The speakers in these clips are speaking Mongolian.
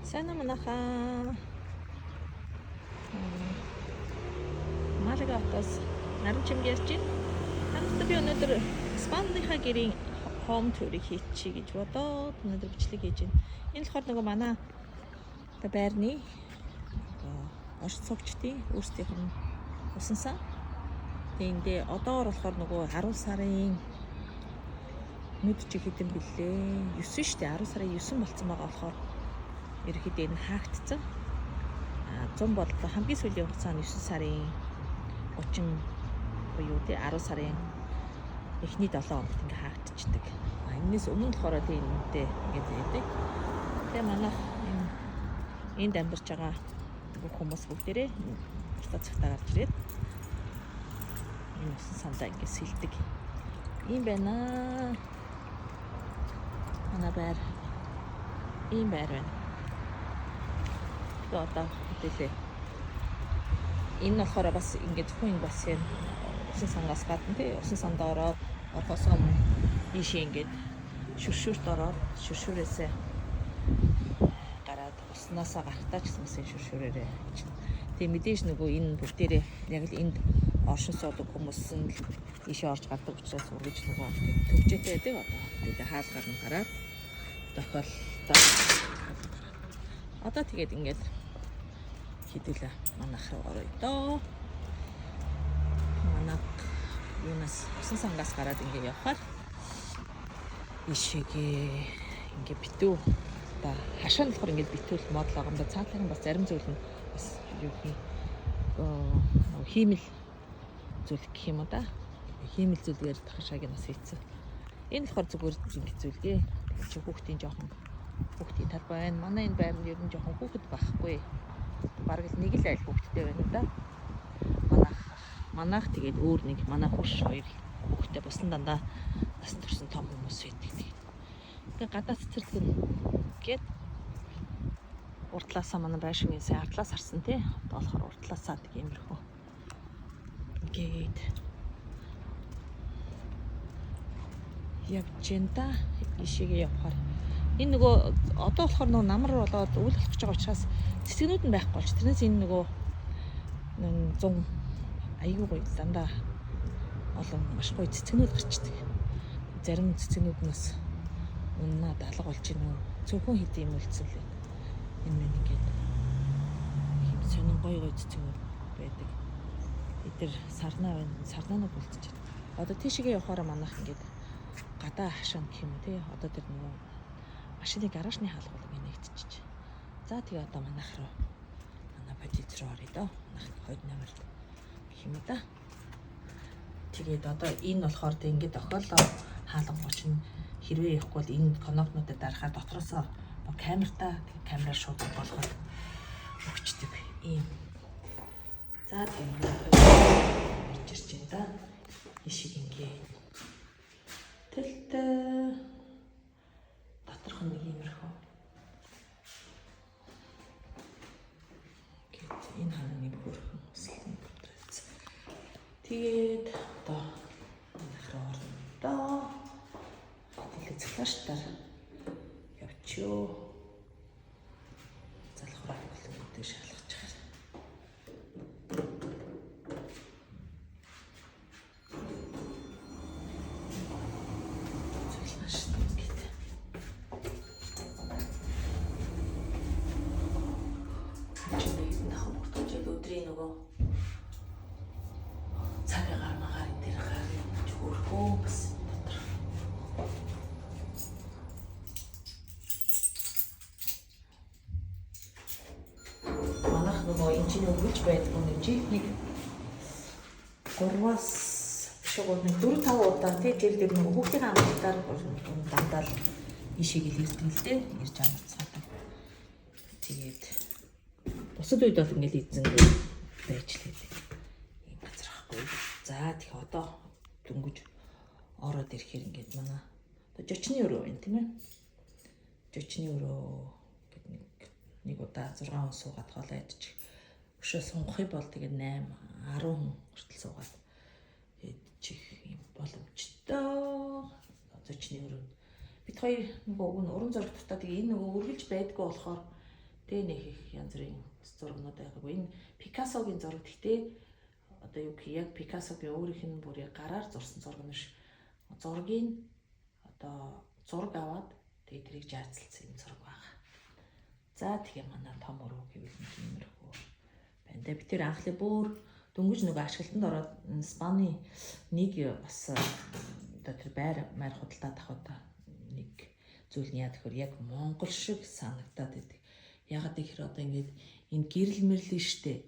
Сайн манайхаа Малагатаас наран чимэг ярьж байна. Хамтдаа би өнөөдөр Испанийнхаа гэрийн home tour-ыг хийчихье гэж бодоод өнөөдөр бичлэг хийж байна. Энэ болохоор нөгөө манай байрны орц суугчдын өөрсдийнх нь усан. Тэндээ одоор болохоор нөгөө 10 сарын нүд чи хэдэн бэлээ? 9 шүү дээ. 10 сарын 9 болцсон байгаа болохоор ерөөхдөө энэ хаагдцсан. 100 бодлоо хамгийн сүүлийн хугацаанд 9 сарын 30 буюу 10 сарын эхний 7 хоногт ингээ хаагдчихдаг. Энэс өмнө болохоор тиймдээ ингээд байдаг. Тэгээ манай энд амьдарч байгаа хүмүүс бүгдээрээ уртаа цагтаа гарч ирээд энэ усан сандаа ингээ сэлдэг. Ийм байна. Манай байр ийм байр байна. Тэгээ одоо хэлээ. Энэ болохоор бас ингээ зөвхөн энэ бас юм усан сангаас гадна тий усан санд ороод орхосоо ийшээ ингээд шүршүрт ороод шүршүрээсээ гараад уснаасаа гарахтаа ч гэсэн шүршүрээрээ. Тэгээ мэдээж нөгөө энэ бүгдээрээ яг л энд оршин суудаг хүмүүс нь ийшээ орж гардаг учраас үргэж нөгөө төвчтэй байдаг одоо. Тэгээ хаалгаар нь гараад тохиолдол одоо тэгээд ингээд хідүүлээ манайх руу орё доо. Манай юунаас усан сангаас гараад ингээд явхаар ишээгээ ингээд битүү одоо хашаанд болохоор ингээд битүүл модл агамда цаатлагын бас зарим зүйл нь бас юу гэх хиймэл зүйл гэх юм уу да. Хиймэл зүйлээр хашааг нь бас хийцэн. Энэ болохоор зүгээр ингээд зүйлгээ чи хүүхдийн жоохон хүүхдийн тал байна. Манай энэ байранд ер нь жоохон хүүхэд байхгүй. Бараг л нэг л айл хүүхэдтэй байна да. Манайх тэгээд өөр нэг манай хурш хоёр хүүхэдтэй бусан дандаа нас төрсэн том хүмүүс байдаг. Тэгээд гадаа цэцэрлэг гээд уртлаасаа манай байшингийн сая ардлаас харсан тий. Одоо болохоор уртлаасаа тэг иймэрхүү. Ингээд явж энэ ишээгээ явахаар энэ нөгөө одоо болохоор нөгөө намар болоод үйл болох гэж байгаа учраас цэцгнүүд нь байхгүй болж тэрнээс энэ нөгөө 100 аюу гоё дандаа олон маш гоё цэцгнүүд гарчдаг. Зарим цэцгнүүд нь бас үннаа даалга болж байна уу? Цөөхөн хэдийн юм үлдсэн лээ. Энэ мэн ингээд юм сонин гоё цэцгнүүд байдаг. Эдгээр сарнаа байна. Сарнаанууд үлдчихэж байна. Одоо тийшээ явахаараа манайх ингээд гадаа хашаан гэх юм тий. Одоо тэр нөгөө машины гаражны хаалгуулга нэгтчихэж. За тэгээ одоо манайх руу манай бодит руу орё доо. Манайх хойд намар гэх юм да. Тэгээд одоо энэ болохоор тэг ингээд охиолоо хаалгавч нь хэрвээ явахгүй бол энэ коннектнуудад дарахаар дотроосоо камераар шууд болгоод өгчдөг ийм. За тийм ирж ирж байна да. Ишиг ингээд тэлтэй доторх нэг иймэрхүү. Гэт энэ хааны бүрхэн өсөлтөнд бодож. Тэгээд одоо манайх руу орно доо. Тэгээд цалаштаар явчихё. Залхуу боловтой шалгаж чагаар. Өдрийн нөгөө цагаагаар магаар энэ дээр гарч өрхөө бас дотор. Манайх нөгөө энэ чинь өргөж байдаг юм чи нэг 3-аас шууд нэг 4-5 удаа тий жил дээр нөгөө хүүхдийн амралтаар дандаа л ишиг илэрдэг л дээ ирж амарцгаадаг. Тэгээд бусад үед бол ингээл эзэн байж л байдаг. Ийм газархгүй. За тэгээ одоо дөнгөж ороод ирэхээр ингээд манай одоо жочны өрөө байна тийм ээ. Жочны өрөө гэдэг нэг удаа 6 хүн суугаад хоол айдчих. Өшөө сунгахыг бол тэгээд 8 10 хүн хүртэл суугаад идчих юм боломжтой. Жочны өрөө. Бид хоёр нөгөө уран зураг дотор тэгээ энэ нөгөө үргэлж байдгүй болохоор Тэ нэг их янз бүрийн зургнууд байгаагүй. Энэ Пикассогийн зураг гэхдээ одоо юу гэх яг Пикассогийн өөрийнх нь бүр яг гараар зурсан зураг нь ш. Зургийг одоо зураг аваад тэгээ тэрийг жаацалсан юм зураг байгаа. За тэгээ манай том өрөө гэвэл тиймэрхүү байна. Бид тэр анхлын бүр дөнгөж нөгөө ашиглалтанд ороод Спаны нэг бас одоо тэр байр худалдаад авах нэг зүйл нь яа тэгэхээр яг Монгол шиг санагдаад байдаг. Ягаад гэхээр одоо ингээд энэ гэрэл мэрлэн штэ.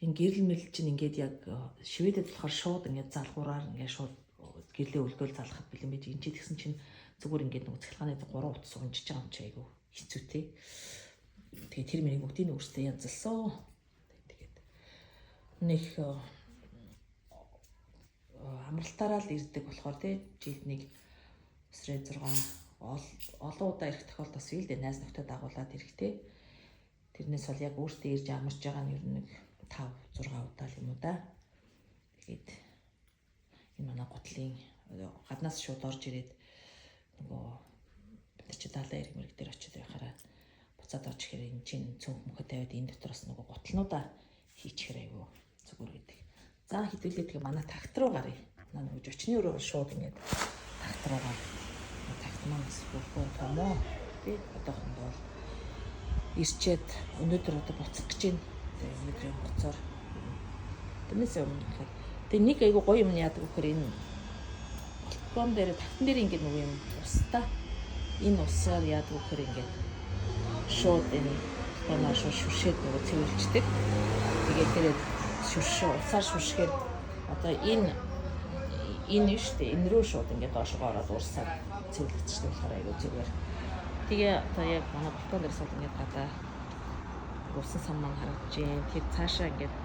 Энэ гэрэл мэрлэл чинь ингээд яг Шведэд болохоор шууд ингээд залгуураар ингээд шууд гэрлээ өлдөөл залгахад бэлэн байж энэ ч гэсэн чинь зүгээр ингээд нөгөө цахилгааны 3 утас унжиж байгаа юм чи айгу хэцүүтэй. Тэгээ тэр мэрийг бүгдийг өөрсдөө янзалсан. Тэгээд нэг амралтаараа л ирдэг болохоор тий жилд нэг өсрээ 6 олон удаа ирэх тохиолдол бас үйл дээ найз нөхдөд дагуулад ирэхтэй. Тэрнээс бол яг өөртөө ирж амарч байгаа нь ер нь нэг 5 6 удаа л юм уу да. Тэгээд энэ манай гутлын гаднаас шууд орж ирээд нөгөө бид чи далайн эрг мэрэг дээр очиж байхаараа буцаад орж ирэхээр энэ чинь цөөнх мөхөд тавиад энэ дотроос нөгөө гутлнуудаа хийчихэр айгүй зүгээр гэдэг. За хэдүүлээ тэгээ манай тагт руу гарыг. Манай нөгөө жочны өрөө шууд ингээд тагт руу гар. Тагт маань бүрхүү томоо. Тэ одоохондоо бол ирчээд өнөөдөр одоо буцах гэж байна. Тэгээ өнөөдрийн буцаар тэрнээс өмнө тэгээ нэг айгүй гоё юм яадаг вөхөр энэ балкон дээр тагтан дээр ингээд нөгөө юм устаа энэ усаар яадаг вөхөр ингээд шууд энэ балконоо шүршээд нөгөө цэвэрлждэг. Тэгээд тэр усаар шүршгээд одоо энэ штэ энэ рүү шууд ингээд доошоо ороод уурсаад цэвэрлэгдчихсэн болохоор айгүй зүгээр. Тэгээ одоо яг манай балкон дээр сууд ингээд гадаа усан сан маань харагдаж байна. Тэр цаашаа ингээд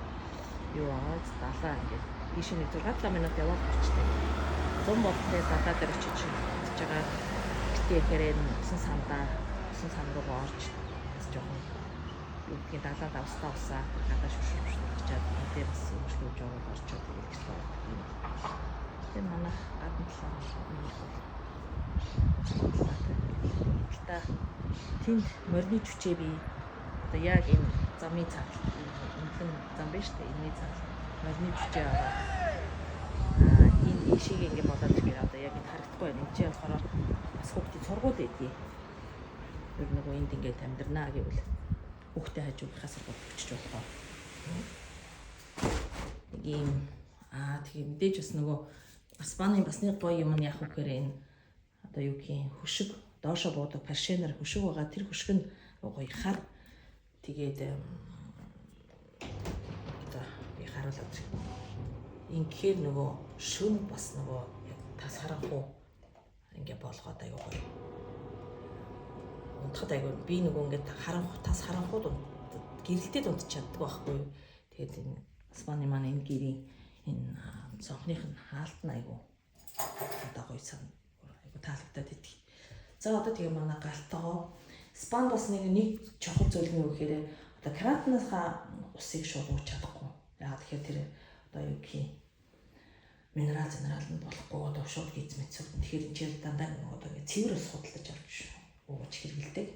юу аа далаа ингээд ийш нэг 6 минут яваад болчихсон. Зам бодтой далаа дээр очиж байгаа. Тэгэхээр усан сан руу орж жоохон юу гэх далаа давстаа усаа гадаа шүршүүлчихад тэр бас өмчлөж ороод орчод ирчихлээ. Тэр манай гадна талаа тэнд морины жүчээ би одоо яг энэ замын цаал энэ зам биш үү энэ цаал морины жүчээ аваад энэ ишиг ингэ бодож гэр одоо яг энэ харагдахгүй байна. Энд чинь болохоор бас хүүхдийн сургууль байдгийг ер нь нөгөө энд ингээд амьдрнаа гэвэл хүүхдээ хажуугийнхаас бодчихж болохоо. Нэг юм тэгээ мэдээж бас нөгөө Спаны бас нэг гоё юм нь яг үхээр энэ одоо юу гэх юм хөшиг доошо буудаг паршенаар хөшиг байгаа тэр хөшиг нь гоё хар тэгээд одоо би харуулаад ингэхээр нөгөө шүн бас нөгөө яг тас харанхуу ингээ болгоод аяга гоё унтахад аяга би нөгөө ингээ харанхуу тас харанхууд гэрэлтэд унтч чаддаг байхгүй. Тэгээд энэ Спаны маань энэ гэрийн энэ цонхных нь хаалт нь аяга одоо гоё сан аяга таалагдаад идэг. За одоо тэгээ манай галтгоо Спанд бас нэг чухал зүйл нь юу гэхээр одоо кранатнасаа усыг шууд ууж чадахгүй. Яагаад тэгэхээр тэр одоо юу гэх юм минерал нь болохгүй одоо шууд хийц мэцүүд. Тэгэхээр энэ чинь дандаа одоо цэвэр ус худалдаж авч ууж хэрэгэлдэг.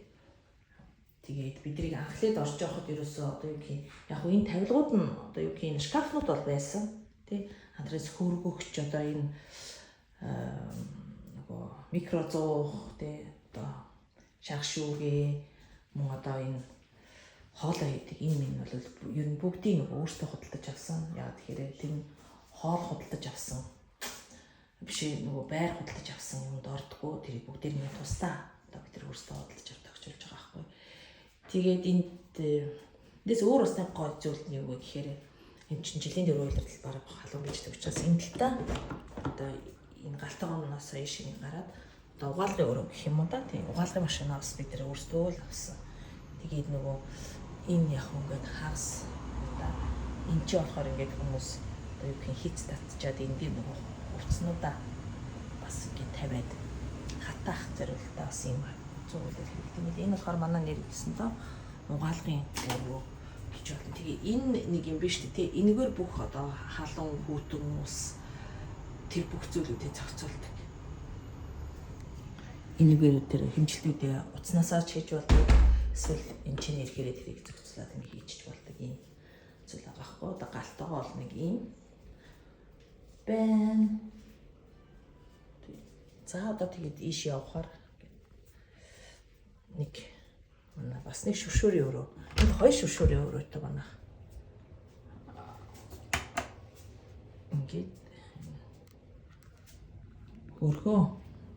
Тэгээд бидний анхлаад орж явахад ерөөсөө одоо юу гэх юм яг энэ тавилгууд нь одоо юу гэх юм шкафнууд бол байсан. Тэ хадрээс хөргөгч одоо энэ нөгөө микро зуух тэ одоо шахшүүгээ мөн одоо энэ хоолой хийдэг энэ минь бол ер нь бүгдийг нөгөө өөртөө худалдаж авсан. Яг тэгэхээр тэр хоол худалдаж авсан биш нөгөө байр худалдаж авсан юмд ордгоо тэрийг бүгдийг нь тусдаа одоо бид тэр өөртөө худалдаж авдаг гэж болж байгаа байхгүй. Тэгээд эндээс өөр усны гол зүйл нь юу вэ гэхээр энэ чинь жилийн дээр үйлдэл бараг халуун bijдэг учраас энэ талаа одоо энэ галтгооноос ийш гараад одоо угаалгын өрөө гэх юм уу да тийм угаалгын машинаа бас бид нэр өөрсдөө л авсан. Тэгээд нөгөө энэ яг ингээд хагас да энэ ч болохоор ингээд хүмүүс одоо юу гэх хийц татчаад энэ дээр нөгөө хувцснуудаа бас ингээд тавиад хатаах зорилготой бас юм зүйл хэрэгтэй юм. Энэ болохоор манай нэр гэсэн доо угаалгын өрөө гэж байна. Тэгээ энэ нэг юм биш үү те энэгээр бүх одоо халуун хүүтэн ус тэр бүх зүйлүүдийг зохицуулдаг. Энэгээр тэр хэмжлтүүдээ утаснасаа ч хийж болдог, Эсвэл энэ чинь ирэхээр тэрийг зөвцлээд ингэ хийчих болдог юм зүйл байгаа хгүй. Одоо галтайгаа бол нэг юм байна. За одоо тэгээд ийш явахаар нэг манай бас нэг шүршүүрийн өрөө. Энэ хоёр шүршүүрийн өрөөтэй байна. Ингээд хөрхөө.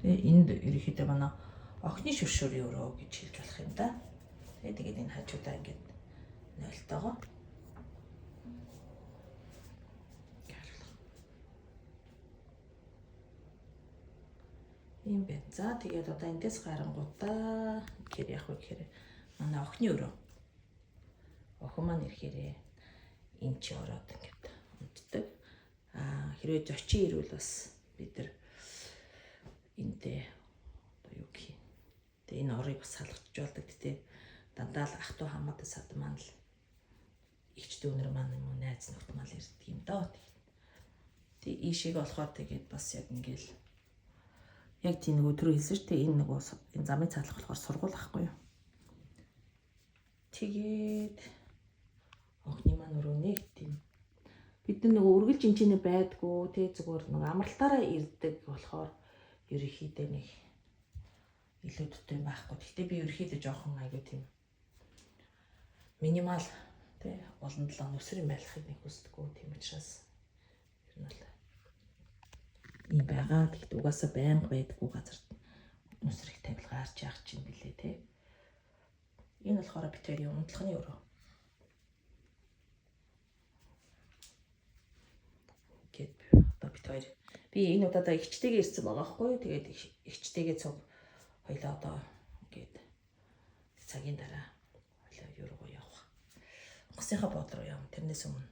Тэгээ энд ерөөхдөө манай охины шүршүүрийн өрөө гэж хэлж болох юм да. Тэгээд энэ хажуудаа ингээд 0-тойгоо юм бэ. За тэгээд одоо эндээс гарангуудаа гэхээр яг гэхээр манай охины өрөө. Охин маань ирэхээр энэ чи ороод ингээд унтдаг. Хэрвээ зочин ирвэл бас бид нар энтэй одоо юу гэх юм. Тэгээ энэ орыг бас салгаж болдог. Гэтэ дандаа л ах トゥ хамаатай сад маань л ихч дүүнэр маань юм уу найз нөхд маань л ирдэг юм даа. Тэгээ ийшээ болохоор тэгээд бас яг ингээл яг тийм нэг өдрөө хэлсэн шүү дээ. Энэ нөгөө энэ замын цаатлах болохоор сургууль ахгүй юу. Тэгээд охины маань өрөө нэг тийм бид нар нөгөө үргэлж энэчнээ байдгүй тий зүгээр нэг амралтаараа ирдэг болохоор ерөнхийдөө нэг илүү дутуу юм байхгүй. Гэхдээ би ерөнхийдөө жоохон айгүй тийм минимал тий олон 7 өсөр юм байхыг нэг хүсдэггүй. Тийм учраас ер нь л ийм байгаа. Тэгэхдээ угаасаа байнга байдгүй газарт өсөр их тавил гарч яах чинь билээ тий. Энэ болохоор битэрийн унтлахны өрөө. Гэт одоо бит хоёр би энэ удаа ихчтэйгээ ирсэн байгаа хгүй. Тэгээд ихчтэйгээ цуг хоёлаа одоо ингээд цагийн дараа хоёлаа юу руу явах. Онгоцынхаа бод руу явна. Тэрнээс өмнө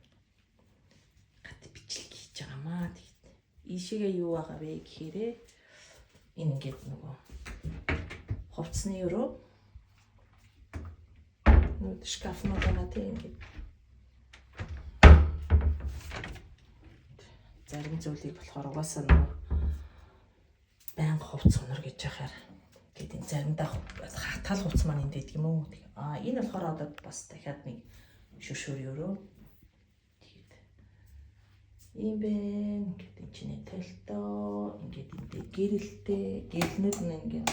гат бичлэг хийж байгаамаа. Ийшээгээ юу байгаа вэ гэхээр энэ ингээд нөгөө хувцсны өрөө нүд шкафнууд байгаа тийм ингээд зарим зүйлийг болохоор угаасаа нөгөө байнга хувцс өнөр гэж яхаар гэдэг энэ заримдаа тал хувцс маань энд байдаг юм уу. Энэ болохоор одоо бас дахиад нэг шүршүүрийн өрөө. Ийм бэ гэдэг чинь толтоо ингээд энэ гэрэлтэй гэрэлнүүд нь ингээд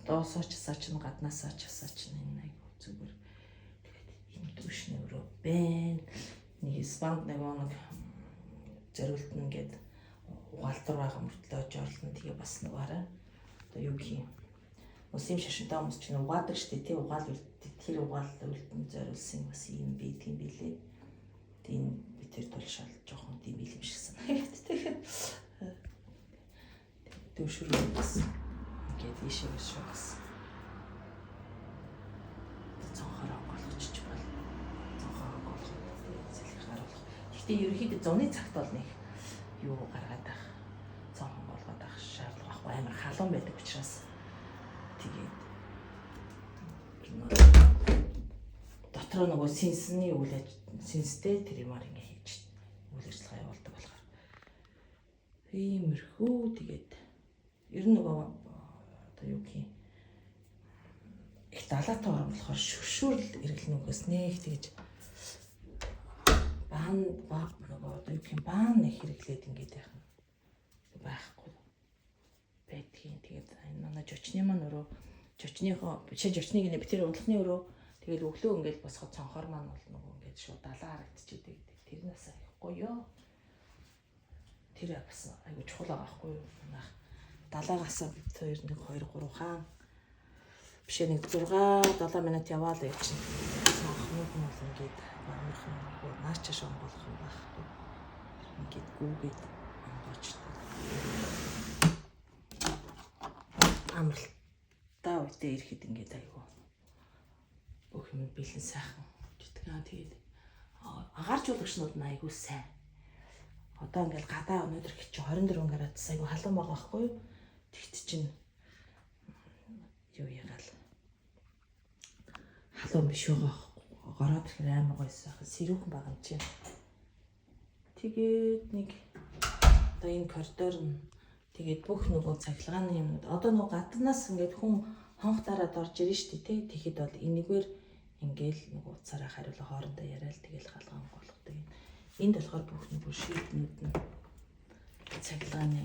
доосоо ч асаач нь гаднаасаа ч асаач нь энэ айгу зүгээр тэгээд энэ түвшний өрөө байна. Нэг спанд нэг зориулт нь ингээд угаалдар байгаа мөртлөө жорлно. Тэгээ бас нэг арай одоо юу гэх юм Муслим шашинтай хүмүүс чинь угаадаг штэ тий угаал тэр угаал үлдэн зориулсан бас юм байдаг юм билээ. Энэ битэр тулшаал жоохон тийм юм шиг санагдав. Тэгэхээр төвшөрөө бас ингээд ийшээ шүү бас. Цонхороо болгочих бол. Цонхороо болгох зэлхий харуулах. Гэхдээ ерөнхийдөө зуны цагт бол нэг юу гаргаад байх. Цонхон болгоод байх шаардлага байхгүй амар халуун байдаг учраас тэгээд дотроо нөгөө синсний синстэй тэр юмар ингэ хийж үйл ажиллагаа явуулдаг болохоор иймэрхүү тэгээд ер нь нөгөө одоо юу гэх юм их далаатай орон болохоор шүршүүрл эргэлнүүгээс нэг тэгж баан нөгөө одоо юу гэх юм баан нэг хэрэглээд ингээд байх нь байхгүй байдгийн тэгээд энэ манай жочны маань өрөө жочныхоо бишээ жочныг нэ битэр унтлахны өрөө тэгээд өглөө ингээд босгоод цонхоор маань бол нөгөө ингээд шууд далаа харагдчихэдэг. Тэрнээс аяхгүй ёо. Тэр бас аягүй чухал байгаа байхгүй юу? Манайх далаагаас бид хоёр нэг 2 3 хаан бишээ нэг 6 7 минут яваал яа чинь. Цонхнууд нь бол ингээд баруурхан наачааш онгоолох юм байхгүй. Ингээд гүүгээд онгоочтой. Амралтаа үедээ ирэхэд ингээд аягүй бүх юм бэлэн сайхан гэдэг. Тэгээд агааржуулагчнууд нь аягүй сайн. Одоо ингээл гадаа өнөөдөр чи 24 градус аягүй халуун байгаа байхгүй юу? Тэгт чинь юу ягаал халуун биш байгаа. Гороод ихэр амар гоё сайхан сэрүүхэн байгаа юм чинь. Тэгээд нэг одоо энэ коридор нь тэгээд бүх нөгөө цахилгааны юмнууд одоо нөгөө гаднаас ингээд хүн хонх дараад орж ирнэ шүү дээ тий. Тэгэхэд бол энэгээр ингээл нөгөө уцаараа хариулаа хоорондоо яриад тэгэл халгаан болгодог юм. Энд болохоор бүх нөгөө шийднүүд нь цахилгааны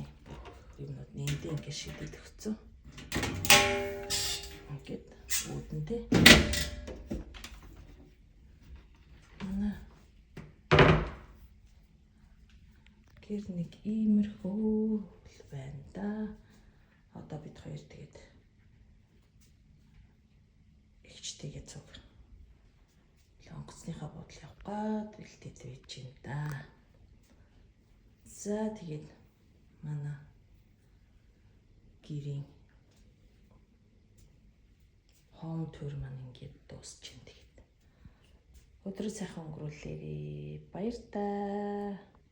юмнууд нэмдээ ингээд шийдээд өгцөн. Ингээд үүдэнтэй. Манай гэр нэг иймэрхүү байна да. Одоо бид хоёр тэгээд ихчтэйгээ цуг онгоцныхаа бодол явах гад бэлдээд байж юм да. За тэгээд манай гэрийн хоом төр маань ингээд дуусч юм тэгээд. Өдрөө сайхан өнгөрүүлээрээ баяр таа.